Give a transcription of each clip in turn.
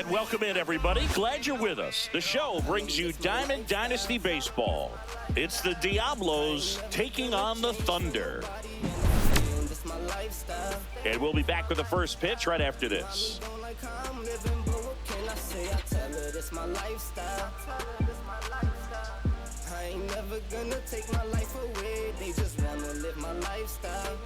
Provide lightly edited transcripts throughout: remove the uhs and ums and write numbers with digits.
And welcome in, everybody. Glad you're with us. The show brings you Diamond Dynasty Baseball. It's the Diablos taking on the Thunder. And we'll be back with the first pitch right after this. I ain't never gonna take my life away. They just wanna live my lifestyle.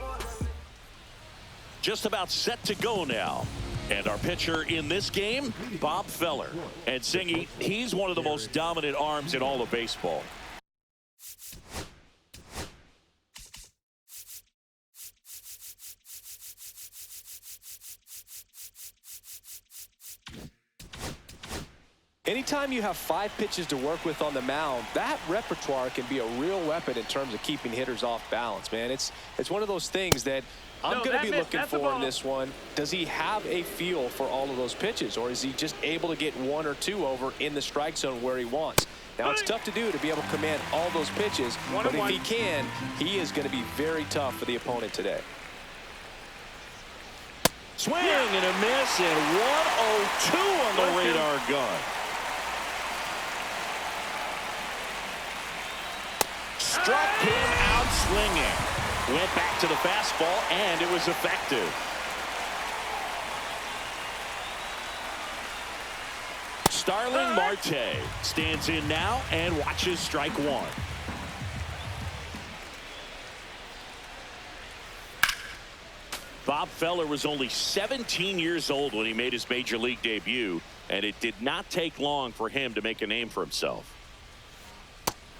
Just about set to go now. And our pitcher in this game, Bob Feller. And Singy, he's one of the most dominant arms in all of baseball. Anytime you have 5 pitches to work with on the mound, that repertoire can be a real weapon in terms of keeping hitters off balance, man. It's one of those things that I'm going to be looking for in this one. Does he have a feel for all of those pitches, or is he just able to get 1 or 2 over in the strike zone where he wants? Now, it's tough to do to be able to command all those pitches, but if he can, he is going to be very tough for the opponent today. Swing and a miss, and 102 on the radar gun. Struck him out swinging. Went back to the fastball, and it was effective. Starling Marte stands in now and watches strike 1. Bob Feller was only 17 years old when he made his major league debut, and it did not take long for him to make a name for himself.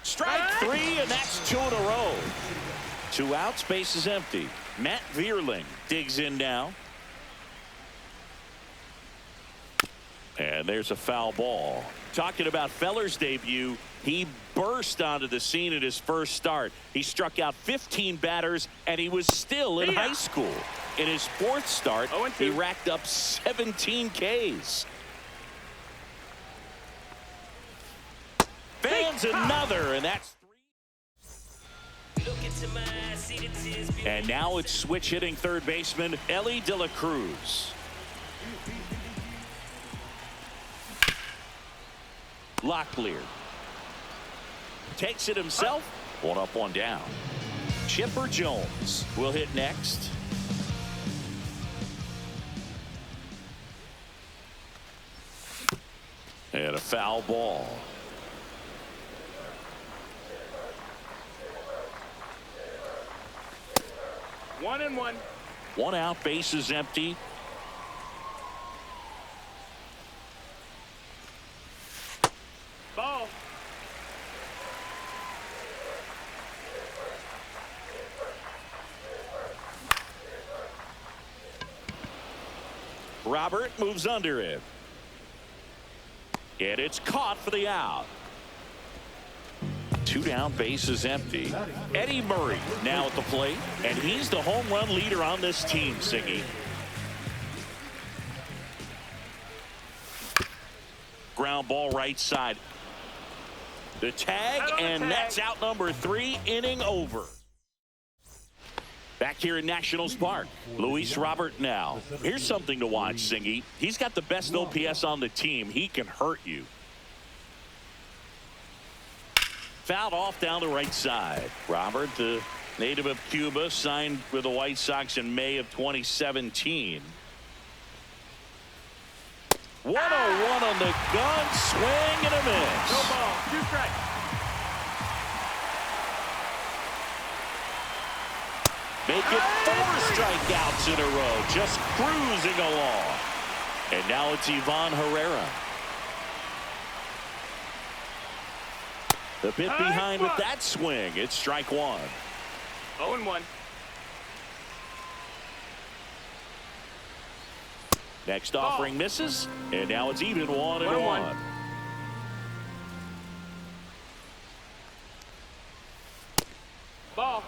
Strike 3, and that's 2 in a row. 2 outs, base is empty. Matt Vierling digs in now. And there's a foul ball. Talking about Feller's debut, he burst onto the scene at his first start. He struck out 15 batters, and he was still in high school. In his 4th start, he racked up 17 Ks. Fans another, and that's 3. And now it's switch hitting third baseman Ellie De La Cruz. Locklear takes it himself. 1 up, 1 down. Chipper Jones will hit next. And a foul ball. One and one. 1 out, base is empty. Ball. Robert moves under it. And it's caught for the out. 2 down, base is empty. Eddie Murray now at the plate, and he's the home run leader on this team, Siggy. Ground ball right side. The tag, and that's out number 3, inning over. Back here in Nationals Park, Luis Robert now. Here's something to watch, Singy. He's got the best OPS on the team. He can hurt you. Fouled off down the right side. Robert, the native of Cuba, signed with the White Sox in May of 2017. 101 on the gun, swing and a miss. No ball, 2 strikes. Make it 4 strikeouts in a row, just cruising along. And now it's Ivan Herrera. The bit behind with that swing. It's strike 1. 0 and 1. Next offering misses, and now it's even 1 and 1. Ball.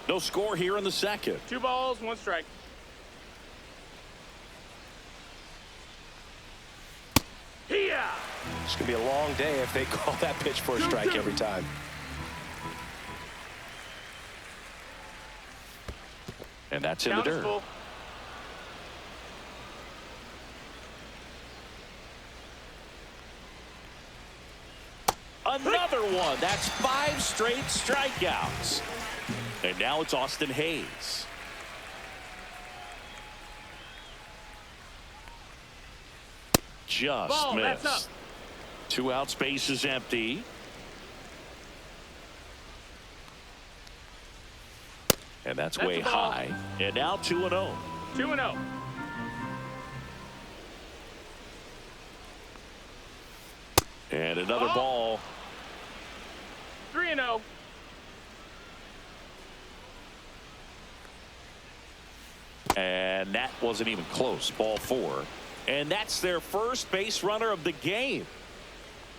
No score here in the second. 2 balls, 1 strike. Yeah. It's going to be a long day if they call that pitch for a strike every time. And that's in the dirt. Full. another one. That's 5 straight strikeouts. And now it's Austin Hayes. Just Ball, that's up. missed. 2 outs, base is empty. And that's way a ball. high. And now 2-0. 2-0. And another ball. 3-0. And that wasn't even close. Ball 4. And that's their first base runner of the game.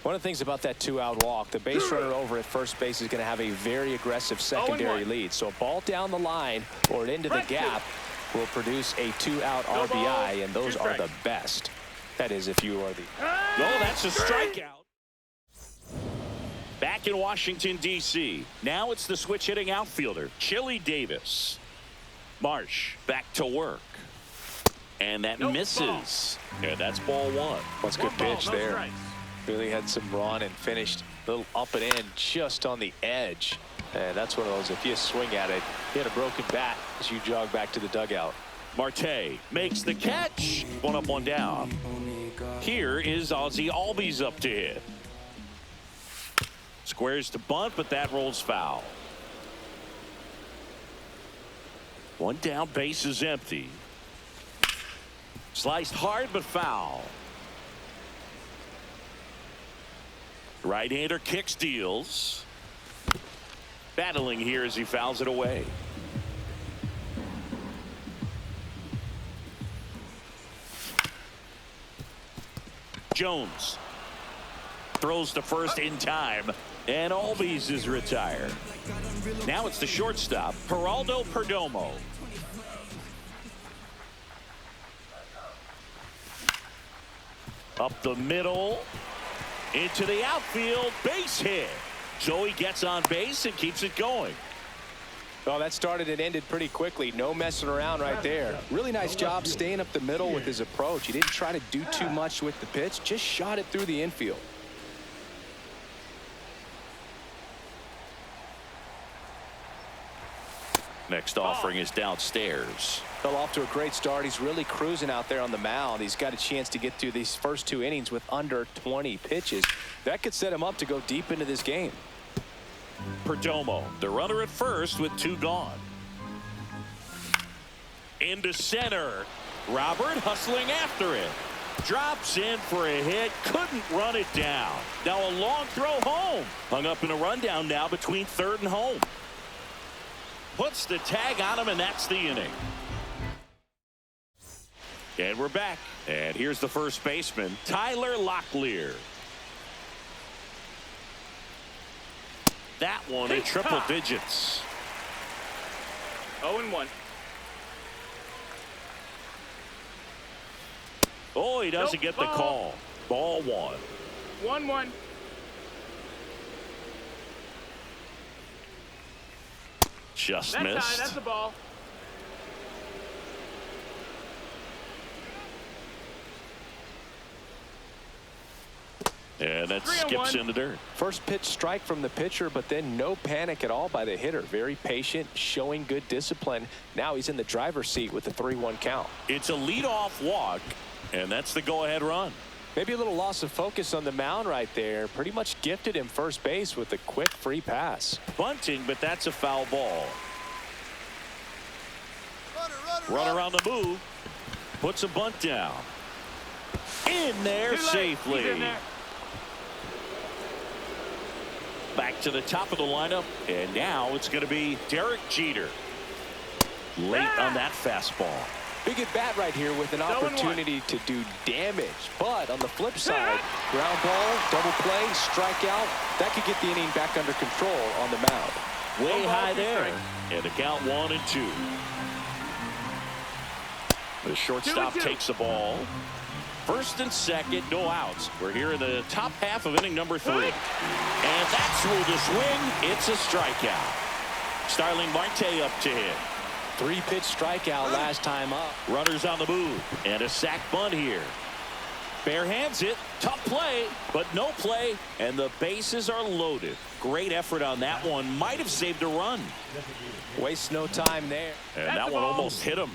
One of the things about that 2-out walk, the base runner over at first base is going to have a very aggressive secondary lead. So a ball down the line or into the gap will produce a 2-out RBI, and those are the best. That is, if you are the... No, that's a strikeout. Back in Washington, D.C. Now it's the switch-hitting outfielder, Chili Davis. Marsh back to work. And that misses. And that's ball 1. That's a good pitch there. Really had some run and finished a little up and in just on the edge. And that's one of those, if you swing at it, you had a broken bat as you jog back to the dugout. Marte makes the catch. 1 up, 1 down. Here is Ozzie Albies up to hit. Squares to bunt, but that rolls foul. 1 down, base is empty. Sliced hard, but foul. Right-hander kicks, deals. Battling here as he fouls it away. Jones throws to first in time, and Albies is retired. Now it's the shortstop, Geraldo Perdomo. Up the middle, into the outfield, base hit. So he gets on base and keeps it going. Well, that started and ended pretty quickly. No messing around right there. Really nice job staying up the middle with his approach. He didn't try to do too much with the pitch, just shot it through the infield. Next offering is downstairs. Fell off to a great start. He's really cruising out there on the mound. He's got a chance to get through these first 2 innings with under 20 pitches. That could set him up to go deep into this game. Perdomo, the runner at first with 2 gone. Into center. Robert hustling after it. Drops in for a hit. Couldn't run it down. Now a long throw home. Hung up in a rundown now between third and home. Puts the tag on him, and that's the inning. And we're back. And here's the first baseman, Tyler Locklear. That one in triple digits. 0-1. Oh, he doesn't get the call. Ball 1. 1-1. Just That's missed. high. That's a ball. And that skips in the dirt. First pitch strike from the pitcher, but then no panic at all by the hitter. Very patient, showing good discipline. Now he's in the driver's seat with the 3-1 count. It's a leadoff walk, and that's the go-ahead run. Maybe a little loss of focus on the mound right there. Pretty much gifted him first base with a quick free pass. Bunting, but that's a foul ball. Runner on the move. Puts a bunt down. In there safely. He's in there. Back to the top of the lineup, and now it's going to be Derek Jeter. Late on that fastball. Big at bat right here with an opportunity to do damage. But on the flip side, ground ball, double play, strikeout. That could get the inning back under control on the mound. Way high there. And the count 1-2. The shortstop takes the ball. First and second, no outs. We're here in the top half of inning number 3. And that's through the swing. It's a strikeout. Starling Marte up to hit. 3-pitch strikeout last time up. Runners on the move. And a sac bunt here. Bare hands it. Tough play, but no play, and the bases are loaded. Great effort on that one. Might have saved a run. Waste no time there. And that one almost hit him.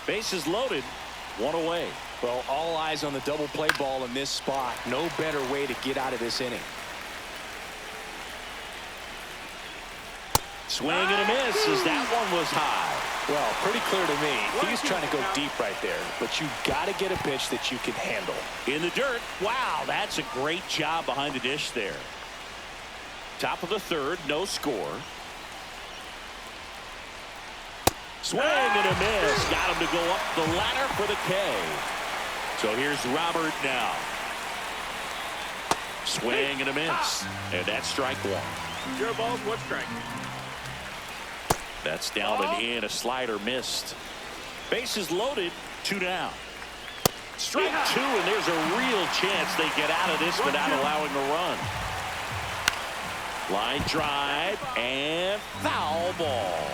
Bases loaded. One away. Well, all eyes on the double play ball in this spot. No better way to get out of this inning. Swing and a miss as that one was high. Well, pretty clear to me. He's trying to go deep right there, but you got to get a pitch that you can handle. In the dirt. Wow, that's a great job behind the dish there. Top of the third, no score. Swing and a miss. Got him to go up the ladder for the K. So here's Robert now. Swing and a miss. And that's strike one. 0 balls, 1 strike. That's down and in. A slider missed. Bases loaded. 2 down. Strike 2, and there's a real chance they get out of this without allowing a run. Line drive and foul ball.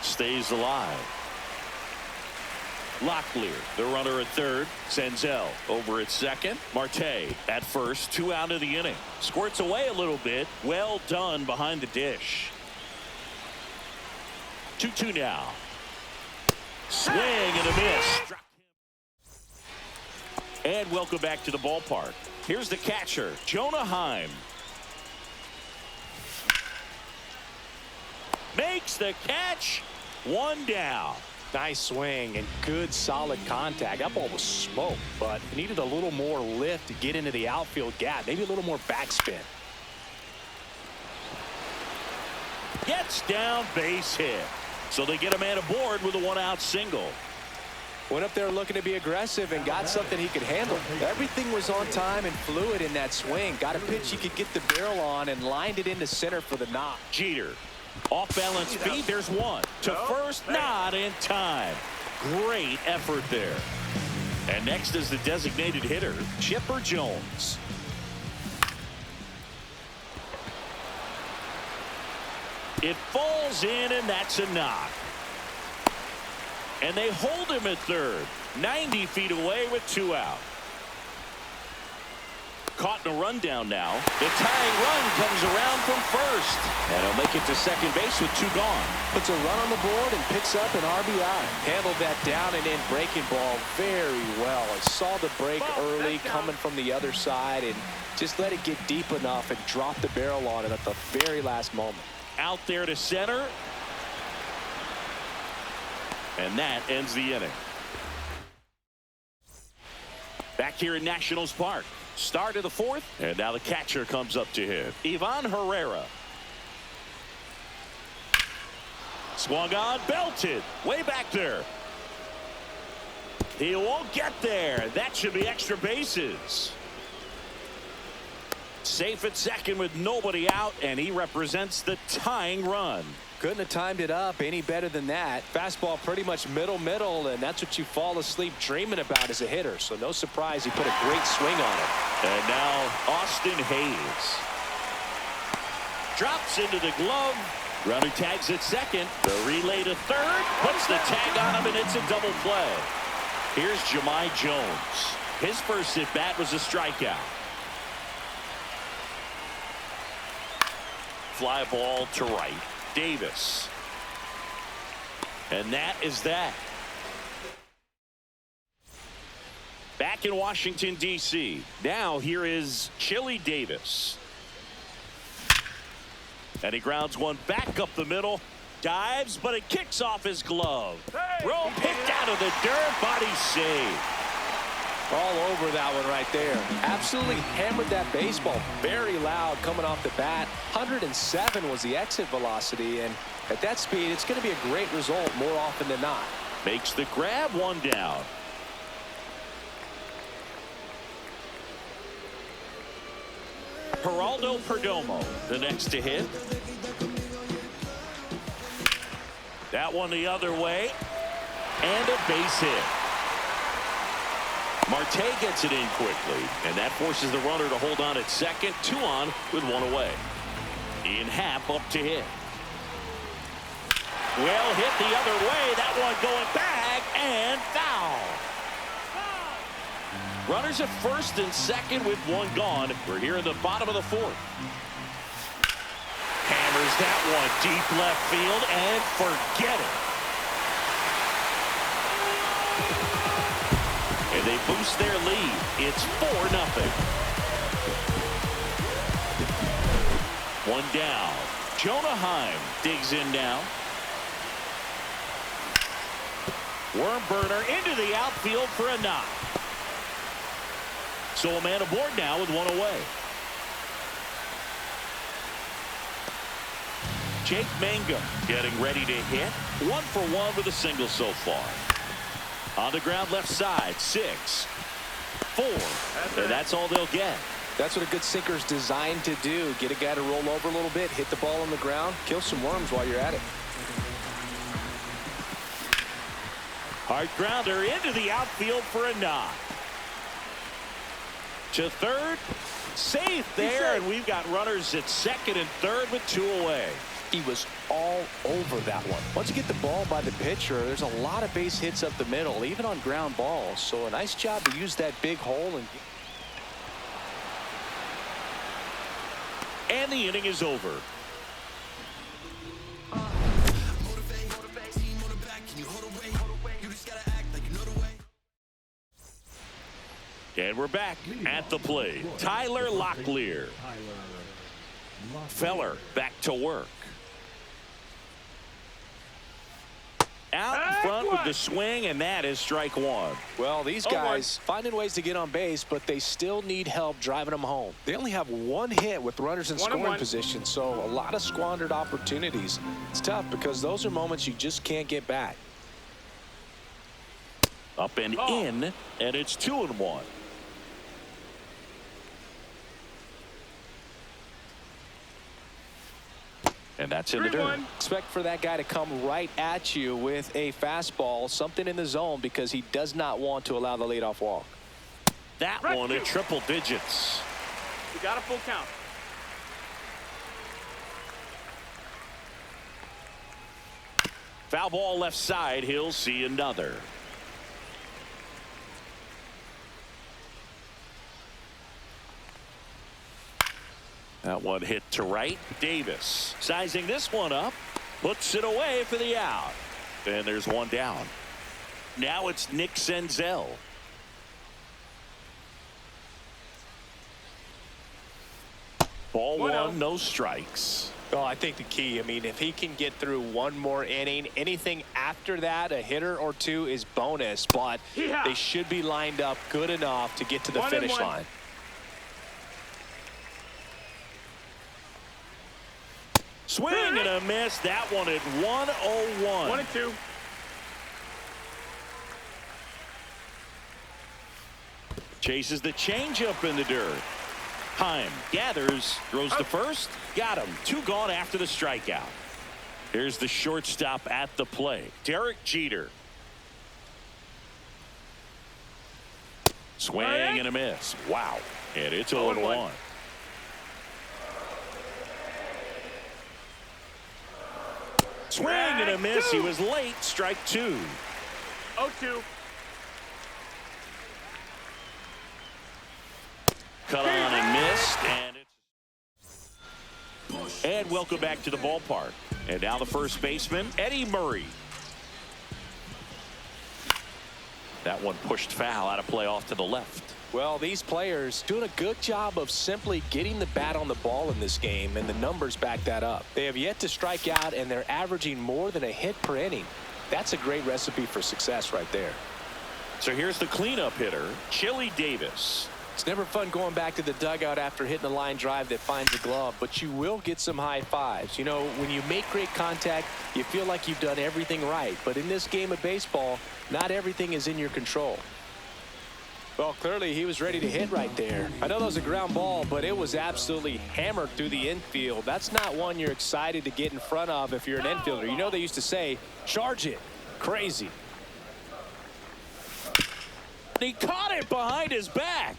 Stays alive. Locklear, the runner at third. Senzel over at second. Marte at first. 2 out of the inning. Squirts away a little bit. Well done behind the dish. 2-2 now. Swing and a miss. And welcome back to the ballpark. Here's the catcher, Jonah Heim. Makes the catch. 1 down. Nice swing and good solid contact. That ball was smoked, but it needed a little more lift to get into the outfield gap. Maybe a little more backspin. Gets down, base hit. So they get a man aboard with a 1-out single. Went up there looking to be aggressive and got something he could handle. Everything was on time and fluid in that swing. Got a pitch he could get the barrel on and lined it into center for the knock. Jeter. Off balance feed. There's one. To first, not in time. Great effort there. And next is the designated hitter, Chipper Jones. It falls in, and that's a knock. And they hold him at third. 90 feet away with 2 out. Caught in a rundown now. The tying run comes around from first. And he'll make it to second base with 2 gone. Puts a run on the board and picks up an RBI. Handled that down and in breaking ball very well. I saw the break early coming from the other side and just let it get deep enough and drop the barrel on it at the very last moment. Out there to center. And that ends the inning. Back here in Nationals Park. Start of the 4th, and now the catcher comes up to him. Ivan Herrera. Swung on, belted. Way back there. He won't get there. That should be extra bases. Safe at second with nobody out, and he represents the tying run. Couldn't have timed it up any better than that. Fastball pretty much middle, and that's what you fall asleep dreaming about as a hitter. So no surprise he put a great swing on it. And now Austin Hayes. Drops into the glove. Runner tags at second. The relay to third. Puts the tag on him, and it's a double play. Here's Jahmai Jones. His first at bat was a strikeout. Fly ball to right. Davis. And that is that. Back in Washington, D.C. Now here is Chili Davis. And he grounds one back up the middle. Dives, but it kicks off his glove. Throw picked out of the dirt. Body save. All over that one right there. Absolutely hammered that baseball. Very loud coming off the bat. 107 was the exit velocity, and at that speed, it's going to be a great result more often than not. Makes the grab. 1 down. Geraldo Perdomo, the next to hit. That one the other way. And a base hit. Marte gets it in quickly, and that forces the runner to hold on at second. 2 on with 1 away. Ian Happ up to hit. Well hit the other way. That one going back and foul. Runners at first and second with 1 gone. We're here in the bottom of the 4th. Hammers that one deep left field and forget it. And they boost their lead. It's 4-0. 1 down. Jonah Heim digs in now. Worm burner into the outfield for a knock. So a man aboard now with 1 away. Jake Mangum getting ready to hit. 1 for 1 with a single so far. On the ground left side. 6, 4. And that's all they'll get. That's what a good sinker is designed to do. Get a guy to roll over a little bit, hit the ball on the ground, kill some worms while you're at it. Hard grounder into the outfield for a knock. To third. Safe there, and we've got runners at second and third with 2 away. He was all over that one. Once you get the ball by the pitcher, there's a lot of base hits up the middle, even on ground balls. So a nice job to use that big hole. And the inning is over. And we're back at the plate. Tyler Locklear. Feller back to work. Out in front with the swing, and that is strike 1. Well, these guys finding ways to get on base, but they still need help driving them home. They only have 1 hit with runners in scoring position, so a lot of squandered opportunities. It's tough because those are moments you just can't get back. Up and in, and it's 2-1. And that's in the dirt. Expect for that guy to come right at you with a fastball, something in the zone, because he does not want to allow the leadoff walk. That one in triple digits. We got a full count. Foul ball left side. He'll see another. That one hit to right. Davis sizing this one up. Puts it away for the out. And there's 1 down. Now it's Nick Senzel. Ball 1, no strikes. Oh, I think the key, if he can get through 1 more inning, anything after that, a hitter or 2 is bonus, but they should be lined up good enough to get to the finish line. Swing and a miss. That one at 101. 1-2. Chases the changeup in the dirt. Heim gathers, throws to first. Got him. 2 gone after the strikeout. Here's the shortstop at the plate, Derek Jeter. Swing and a miss. Wow. And it's 0-1. Swing and a miss. He was late. Strike 2. 0-2. Cut on and missed. And welcome back to the ballpark. And now the first baseman, Eddie Murray. That one pushed foul out of play off to the left. Well, these players doing a good job of simply getting the bat on the ball in this game, and the numbers back that up. They have yet to strike out, and they're averaging more than a hit per inning. That's a great recipe for success right there. So here's the cleanup hitter, Chili Davis. It's never fun going back to the dugout after hitting a line drive that finds a glove, but you will get some high fives. You know, when you make great contact, you feel like you've done everything right. But in this game of baseball, not everything is in your control. Well, clearly he was ready to hit right there. I know that was a ground ball, but it was absolutely hammered through the infield. That's not one you're excited to get in front of if you're an infielder. You know, they used to say, charge it. Crazy. He caught it behind his back.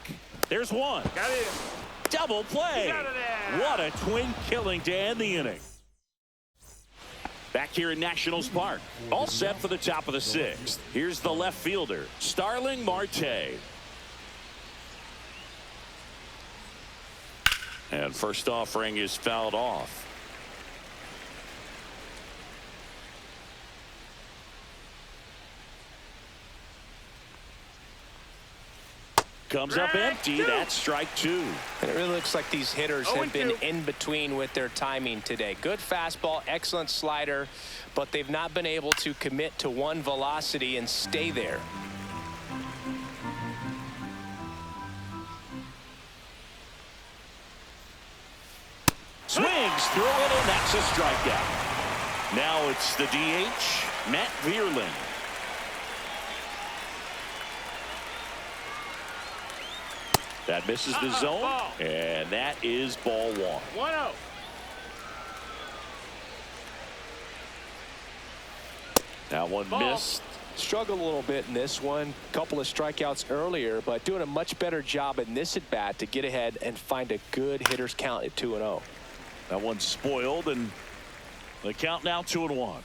There's one. Got it. Double play. Got it there. What a twin killing to end the inning. Back here in Nationals Park. All set for the top of the sixth. Here's the left fielder, Starling Marte. And first offering is fouled off. Comes up empty. That's strike two. And it really looks like these hitters have been in between with their timing today. Good fastball, excellent slider, but they've not been able to commit to one velocity and stay there. Swings through it, and that's a strikeout. Now it's the DH, Matt Vierling. That misses the zone, ball. And that is ball one. 1-0. That one missed. Struggled a little bit in this one. Couple of strikeouts earlier, but doing a much better job in this at bat to get ahead and find a good hitter's count at 2-0. That one's spoiled, and the count now 2-1.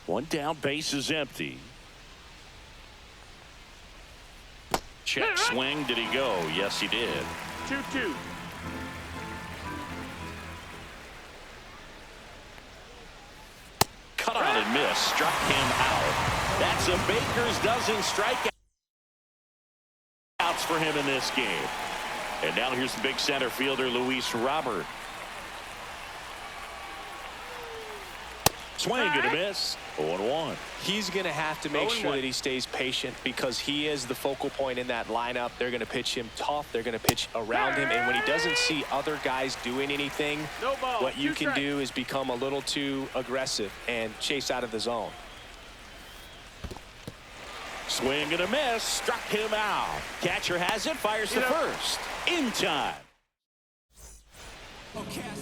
One down, base is empty. Check swing. Did he go? Yes, he did. 2-2. Cut on and miss. Struck him out. That's a Baker's dozen strikeouts for him in this game. And now here's the big center fielder, Luis Robert. Swing and a miss. 0-1. He's going to have to make sure that he stays patient because he is the focal point in that lineup. They're going to pitch him tough. They're going to pitch around him. And when he doesn't see other guys doing anything, what you can do is become a little too aggressive and chase out of the zone. Swing and a miss. Struck him out. Catcher has it. Fires to first. In time.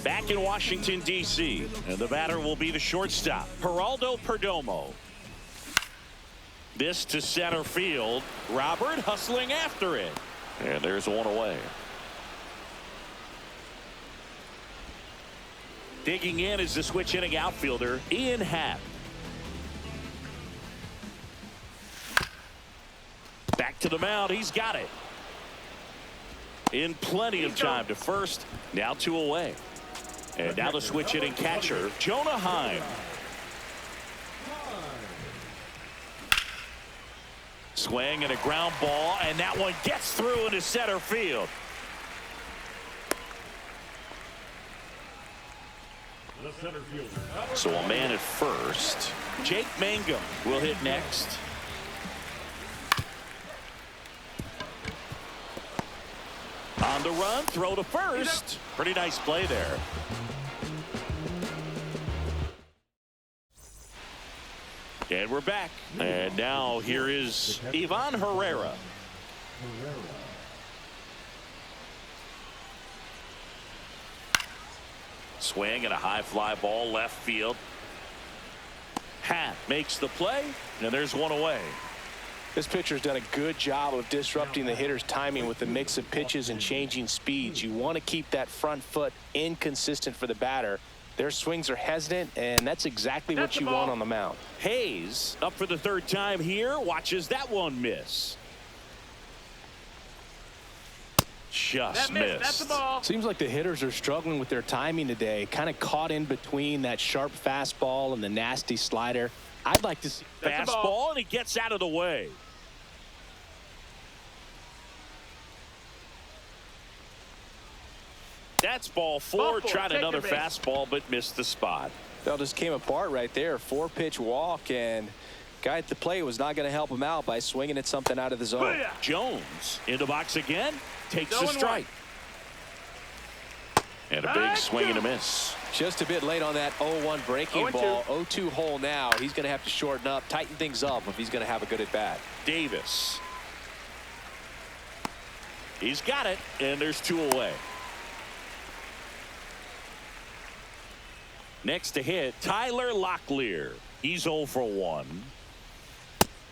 Back in Washington, D.C., and the batter will be the shortstop, Geraldo Perdomo. This to center field. Robert hustling after it. And there's one away. Digging in is the switch hitting outfielder, Ian Happ. Back to the mound. He's got it. In plenty of time to first. Now 2 away. And now the switch hitting catcher, Jonah Heim. Swing and a ground ball, and that one gets through into center field. So a man at first. Jake Mangum will hit next. On the run, throw to first. Pretty nice play there. And we're back. And now here is Ivan Herrera. Swing and a high fly ball left field. Happ makes the play, and there's one away. This pitcher's done a good job of disrupting the hitter's timing with the mix of pitches and changing speeds. You want to keep that front foot inconsistent for the batter. Their swings are hesitant, and that's exactly what you want on the mound. Hayes up for the third time here. Watches that one miss. Just missed. That's the ball. Seems like the hitters are struggling with their timing today. Kind of caught in between that sharp fastball and the nasty slider. I'd like to see fastball, and he gets out of the way. That's ball four. Tried another fastball, but missed the spot. That just came apart right there. 4-pitch walk, and guy at the plate was not going to help him out by swinging at something out of the zone. Jones in the box again. Takes a strike. And a big swing and a miss. Just a bit late on that 0-1 breaking ball. 0-2 hole now. He's going to have to shorten up, tighten things up if he's going to have a good at bat. Davis. He's got it, and there's 2 away. Next to hit, Tyler Locklear. He's 0 for 1.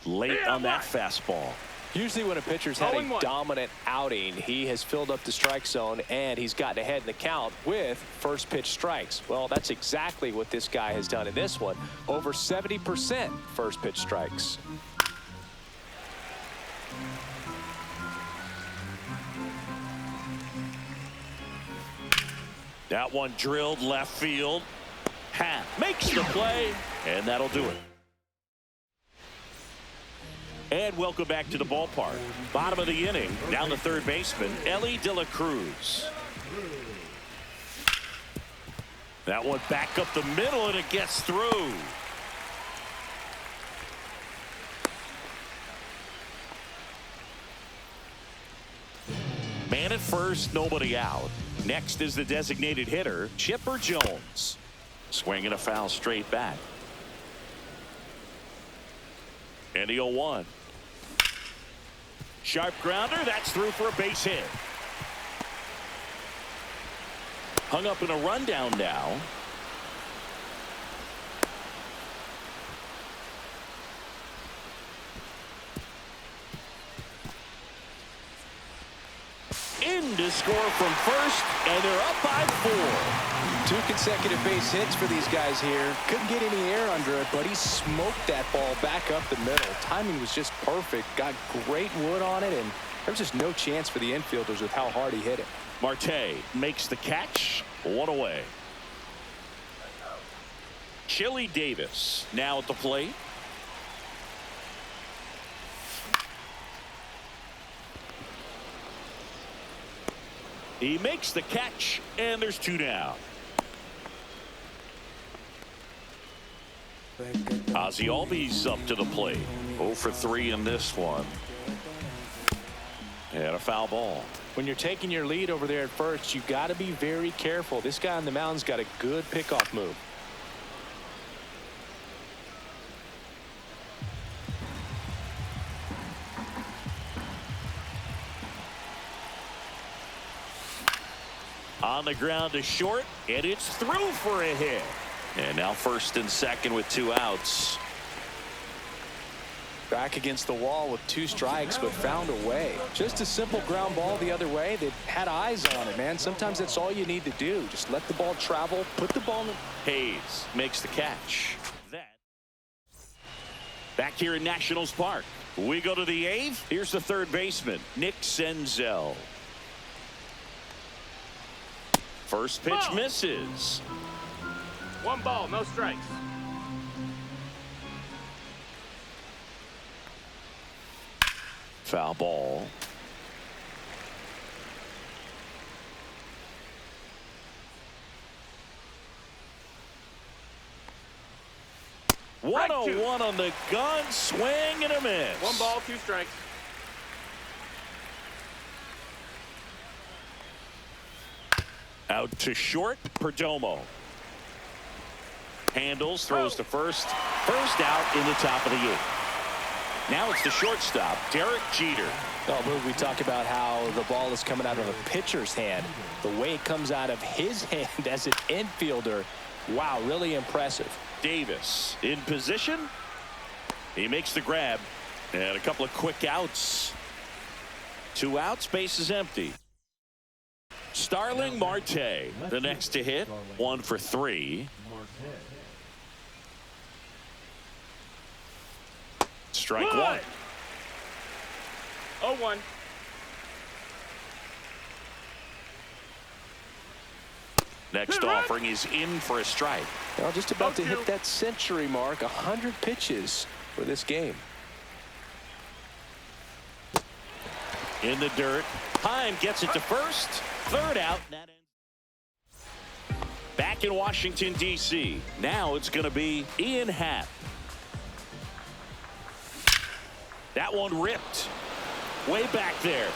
late on that fastball. Usually when a pitcher's had a dominant outing, he has filled up the strike zone and he's gotten ahead in the count with first pitch strikes. Well, that's exactly what this guy has done in this one. Over 70% first pitch strikes. That one drilled left field. Happ makes the play, and that'll do it. And welcome back to the ballpark. Bottom of the inning, down the third baseman, Elly De La Cruz. That one back up the middle, and it gets through. Man at first, nobody out. Next is the designated hitter, Chipper Jones. Swinging a foul straight back. And the 0-1. Sharp grounder, that's through for a base hit. Hung up in a rundown now. In to score from first, and they're up by 4. 2 consecutive base hits for these guys here. Couldn't get any air under it, but he smoked that ball back up the middle. Timing was just perfect. Got great wood on it, and there's just no chance for the infielders with how hard he hit it. Marte makes the catch. 1 away. Chili Davis now at the plate. He makes the catch, and there's 2 down. Ozzie Albies up to the plate. 0 for 3 in this one. And a foul ball. When you're taking your lead over there at first, you got to be very careful. This guy on the mound's got a good pickoff move. On the ground to short, and it's through for a hit. And now first and second with 2 outs. Back against the wall with 2 strikes, but found a way. Just a simple ground ball the other way. They had eyes on it, man. Sometimes that's all you need to do. Just let the ball travel, put the ball in. Hayes makes the catch. Back here in Nationals Park, we go to the 8th. Here's the third baseman, Nick Senzel. First pitch misses. 1 ball, no strikes. Foul ball. Strike 2. 101 on the gun, swing and a miss. 1 ball, 2 strikes. Out to short, Perdomo. Handles, throws to first. First out in the top of the 8th. Now it's the shortstop, Derek Jeter. Oh, we talk about how the ball is coming out of a pitcher's hand. The way it comes out of his hand as an infielder, wow, really impressive. Davis in position. He makes the grab. And a couple of quick outs. 2 outs, base is empty. Starling Marte, the next to hit. 1 for 3. Strike 1. 0-1. Next offering is in for a strike. Well, just about to hit that century mark. 100 pitches for this game. In the dirt. Heim gets it to first. Third out. That ends. Back in Washington, D.C. Now it's going to be Ian Happ. That one ripped. Way back there.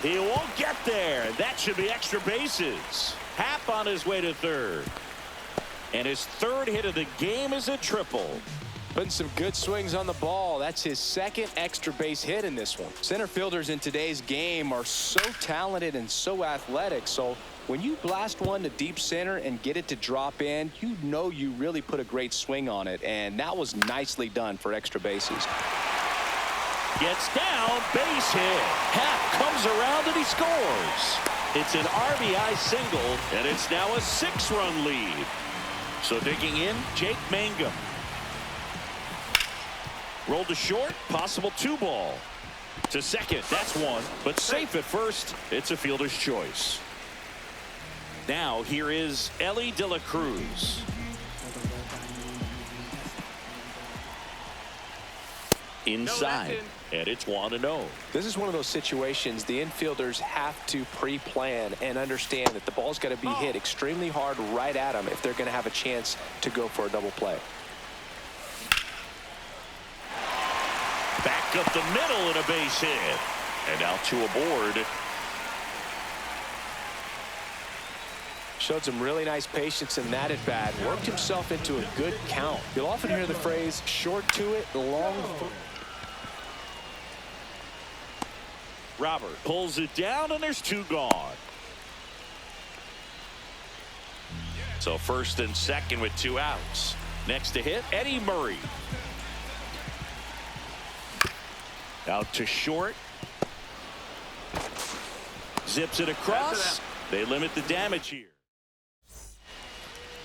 He won't get there. That should be extra bases. Happ on his way to third. And his 3rd hit of the game is a triple. Putting some good swings on the ball. That's his second extra base hit in this one. Center fielders in today's game are so talented and so athletic. So when you blast one to deep center and get it to drop in, you know you really put a great swing on it. And that was nicely done for extra bases. Gets down, base hit. Happ comes around and he scores. It's an RBI single, and it's now a 6-run lead. So digging in, Jake Mangum. Rolled to short, possible 2-ball. To second, that's one, but safe at first. It's a fielder's choice. Now here is Elly De La Cruz. Inside, and it's 1-0. This is one of those situations the infielders have to pre-plan and understand that the ball's got to be hit extremely hard right at them if they're going to have a chance to go for a double play. Back up the middle and a base hit. And now 2 aboard. Showed some really nice patience in that at bat. Worked himself into a good count. You'll often hear the phrase short to it, long. Robert pulls it down, and there's 2 gone. So first and second with 2 outs. Next to hit, Eddie Murray. Out to short. Zips it across. They limit the damage here.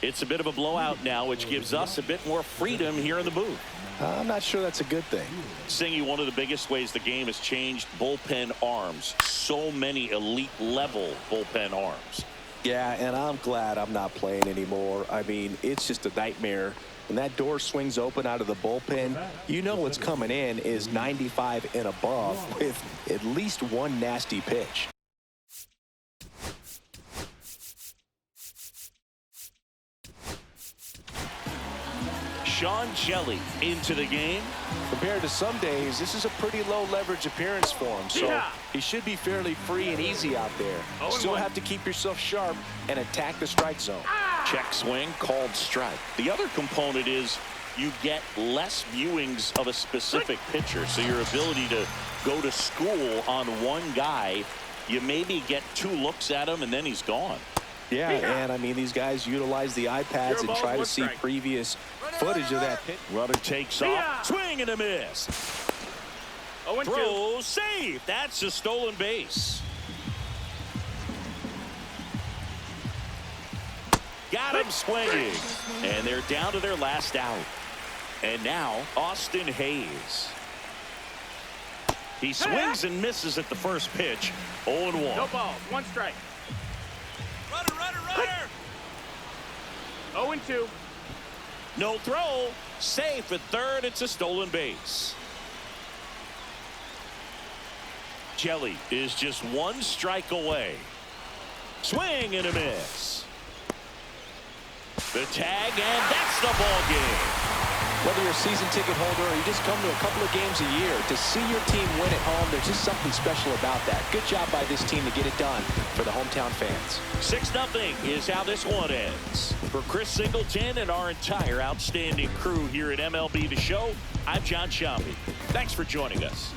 It's a bit of a blowout now, which gives us a bit more freedom here in the booth. I'm not sure that's a good thing. Singy, one of the biggest ways the game has changed, bullpen arms. So many elite level bullpen arms. Yeah, and I'm glad I'm not playing anymore. I mean, it's just a nightmare. When that door swings open out of the bullpen, you know what's coming in is 95 and above with at least one nasty pitch. Sean Shelley into the game. Compared to some days, this is a pretty low leverage appearance for him. So he should be fairly free and easy out there. Still have to keep yourself sharp and attack the strike zone. Check swing, called strike. The other component is you get less viewings of a specific pitcher. So your ability to go to school on one guy, you maybe get 2 looks at him and then he's gone. Yeah, and I mean, these guys utilize the iPads and try to see previous footage of that pitch. Runner takes off, swing and a miss. Throw, save. That's a stolen base. Got him swinging, and they're down to their last out. And now Austin Hayes. He swings and misses at the first pitch. 0-1. No ball, 1 strike. Runner. 0-2. No throw. Safe at third. It's a stolen base. Jelly is just 1 strike away. Swing and a miss. The tag, and that's the ball game. Whether you're a season ticket holder or you just come to a couple of games a year, to see your team win at home, there's just something special about that. Good job by this team to get it done for the hometown fans. 6-0 is how this one ends. For Chris Singleton and our entire outstanding crew here at MLB The Show, I'm John Sciambi. Thanks for joining us.